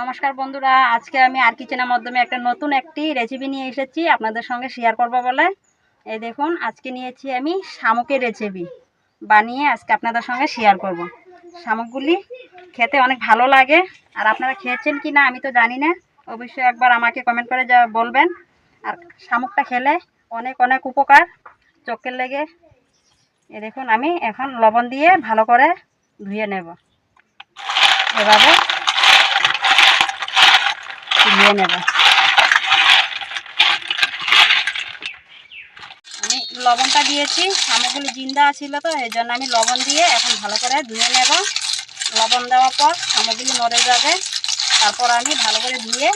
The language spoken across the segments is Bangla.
নমস্কার বন্ধুরা, আজকে আমি আর কিচেনের মাধ্যমে একটা নতুন রেসিপি নিয়ে এসেছি আপনাদের সঙ্গে শেয়ার করব বলে। এই দেখুন, আজকে নিয়েছি আমি শামুকের রেসিপি বানিয়ে আজকে আপনাদের সঙ্গে শেয়ার করব। শামুকগুলি খেতে অনেক ভালো লাগে, আর আপনারা খেয়েছেন কি না আমি তো জানি না, অবশ্যই একবার আমাকে কমেন্ট করে বলবেন। আর শামুকটা খেলে অনেক অনেক উপকার চোখের লেগে। এই দেখুন, আমি এখন লবণ দিয়ে ভালো করে ধুয়ে নেব, এভাবে ধুয়ে নেব। আমি লবণটা দিয়েছি, শামুকগুলি জিন্দা ছিল তো এই জন্য আমি লবণ দিয়ে এখন ভালো করে ধুয়ে নেব। লবণ দেওয়ার পর শামুকগুলি মরে যাবে, তারপর আমি ভালো করে ধুয়ে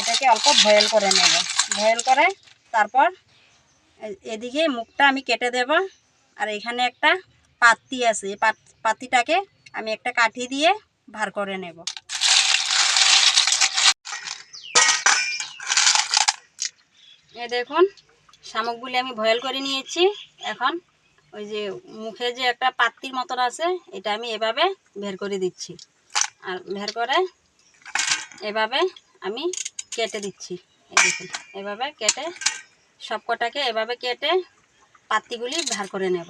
এটাকে অল্প বয়েল করে নেব। বয়েল করে তারপর এদিকে মুখটা আমি কেটে দেব। আর এখানে একটা পাতি আছে, এই পাতিটাকে আমি একটা কাঠি দিয়ে ভার করে নেব। এই দেখুন, শামুকগুলি আমি বয়েল করে নিয়েছি। এখন ওই যে মুখে যে একটা পাতির মতন আছে, এটা আমি এভাবে বের করে দিচ্ছি। আর বের করে এভাবে আমি কেটে দিচ্ছি। এই দেখুন, এভাবে কেটে সব কটাকে এভাবে কেটে পাতিগুলি বের করে নেব।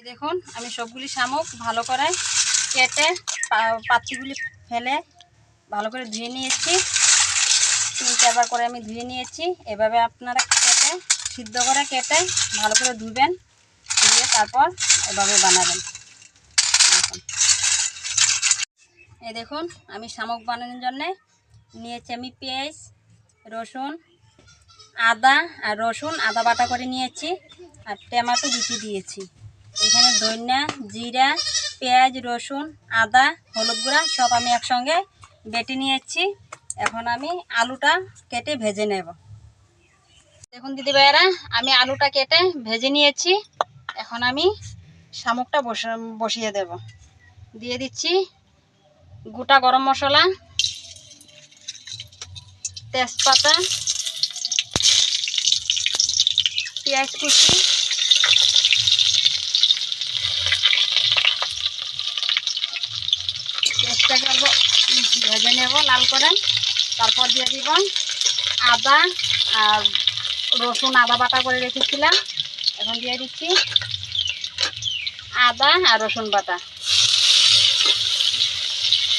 দেখুন, আমি সবগুলি শামুক ভালো করে কেটে পাতিগুলি ফেলে ভালো করে ধুয়ে নিয়েছি। 3-4 বার করে আমি ধুয়ে নিয়েছি। এভাবে আপনারা কেটে সিদ্ধ করে কেটে ভালো করে ধুবেন, ধুয়ে তারপর এভাবে বানাবেন। এই দেখুন, আমি শামুক বানানোর জন্যে নিয়েছি আমি পেঁয়াজ, রসুন, আদা আর আদা বাটা করে নিয়েছি, আর টমেটো বিচি দিয়েছি। এখানে ধনিয়া, জিরা, পেঁয়াজ, রসুন, আদা, হলুদ গুঁড়া সব আমি একসঙ্গে বেটে নিয়েছি। এখন আমি আলুটা কেটে ভেজে নেব। দেখুন দিদি ভাইয়েরা, আমি আলুটা কেটে ভেজে নিয়েছি। এখন আমি শামুকটা বসিয়ে দেব। দিয়ে দিচ্ছি গোটা গরম মশলা, তেজপাতা, পেঁয়াজ কুচি, পেঁয়াজটাকে অল্প ভেজে নেব লাল করে। তারপর দিয়ে দিব আদা আর রসুন, আদা বাটা করে রেখেছিলাম। এখন দিয়ে দিচ্ছি আদা আর রসুন বাটা।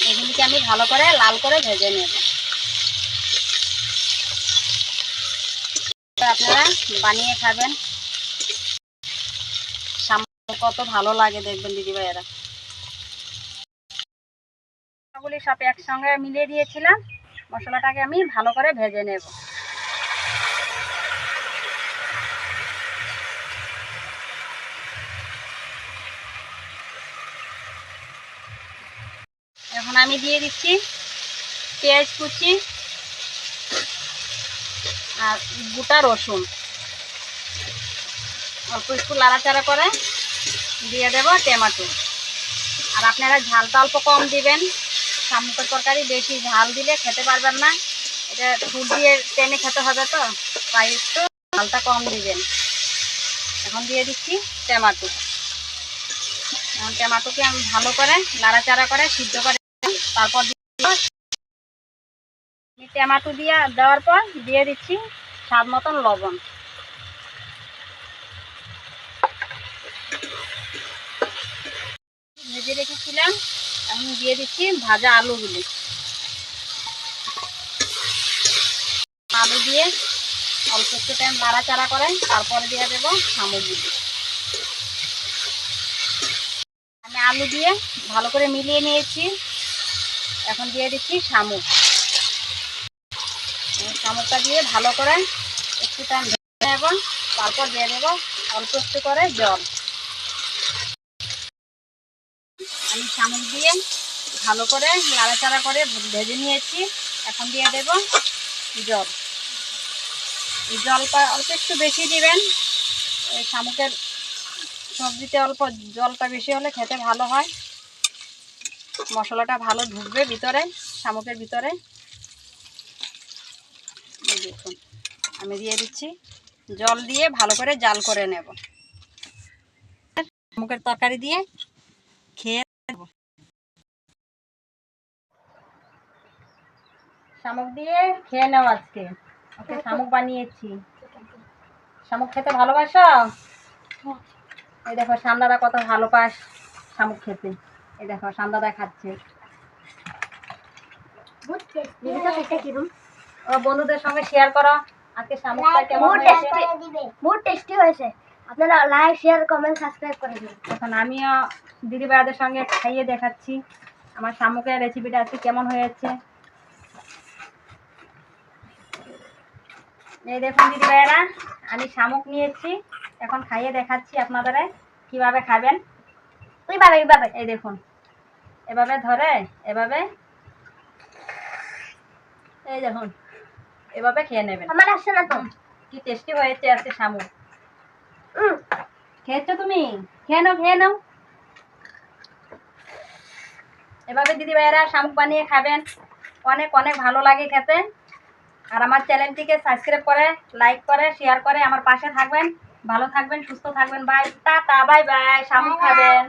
এগুলিকে আমি ভালো করে লাল করে ভেজে নেব। আপনারা বানিয়ে খাবেন, শামুক কত ভালো লাগে দেখবেন দিদি ভাইয়েরা। মশলাগুলি সব একসঙ্গে মিলিয়ে দিয়েছিলাম। মশলাটাকে আমি ভালো করে ভেজে নেব। এখন আমি দিয়ে দিচ্ছি পেঁয়াজ কুচি আর গোটা রসুন। অল্প একটু নাড়াচাড়া করে দিয়ে দেব টমেটো। আর আপনারা ঝালটা অল্প কম দিবেন, শামুকের তরকারি বেশি ঝাল দিলে খেতে পারবেন না। এটা ফুড দিয়ে টেনে খেতে হবে, তো তাই একটু ঝালটা কম দিবেন। এখন দিয়ে দিচ্ছি টমেটো। এখন টমেটোকে আমি ভালো করে নাড়াচাড়া করে সিদ্ধ করে তারপর টমেটো দিয়ে দেওয়ার পর দিয়ে দিচ্ছি স্বাদ মতন লবণ। ভেজে রেখেছিলাম, এখন দিয়ে দিচ্ছি ভাজা আলুগুলি। আলু দিয়ে অল্প একটু টাইম নাড়াচাড়া করে তারপরে দিয়ে দেবো শামুকগুলি। আমি আলু দিয়ে ভালো করে মিলিয়ে নিয়েছি। এখন দিয়ে দিচ্ছি শামুক। শামুকটা দিয়ে ভালো করে একটু টাইম ভেজে নেব, তারপর দিয়ে দেবো অল্প একটু করে জল। আমি শামুক দিয়ে ভালো করে নাড়াচাড়া করে ভেজে নিয়েছি। এখন দিয়ে দেব জল। জলটা অল্প একটু বেশি দিবেন, এই শামুকের সবজিতে অল্প জলটা বেশি হলে খেতে ভালো হয়, মশলাটা ভালো ঢুকবে ভিতরে, শামুকের ভিতরে। দেখুন, আমি দিয়ে দিচ্ছি জল দিয়ে ভালো করে জাল করে নেব। শামুকের তরকারি দিয়ে খেয়ে নেব। শামুক দিয়ে খেয়ে নাও আজকে। ওকে শামুক বানিয়েছি। শামুক খেতে ভালোবাসো? এই দেখো সান্দাদা কত ভালো পাস শামুক খেতে। এই দেখো সান্দাদা খাচ্ছে। ও বন্ধুদের সঙ্গে শেয়ার করো আজকে শামুকটা কেমন হয়েছে। বহুত টেস্টি হয়েছে। আপনারা লাইক শেয়ার কমেন্ট সাবস্ক্রাইব করে দিন। এখন আমিও দিদি ভাইদের সঙ্গে খাইয়ে দেখাচ্ছি আমার শামুকের রেসিপিটা আজকে কেমন হয়েছে। এই দেখুন দিদি ভাইয়েরা, আমি শামুক নিয়েছি, এখন খাইয়ে দেখাচ্ছি আপনাদের কিভাবে খাবেন। এইভাবে এই দেখুন এভাবে ধরে এভাবে, এই দেখুন এভাবে খেয়ে নেবেন। আমার আসছে না তো। কি টেস্টি হয়েছে আজকে শামুক। খেয়েছো তুমি? খেয়ে নাও। এভাবে দিদি ভাইয়েরা শামুক বানিয়ে খাবেন, অনেক অনেক ভালো লাগে খেতে। আর আমার চ্যানেলটিকে সাবস্ক্রাইব করে, লাইক করে, শেয়ার করে আমার পাশে থাকবেন। ভালো থাকবেন, সুস্থ থাকবেন। Bye, tata, bye bye. শামুক খাবেন।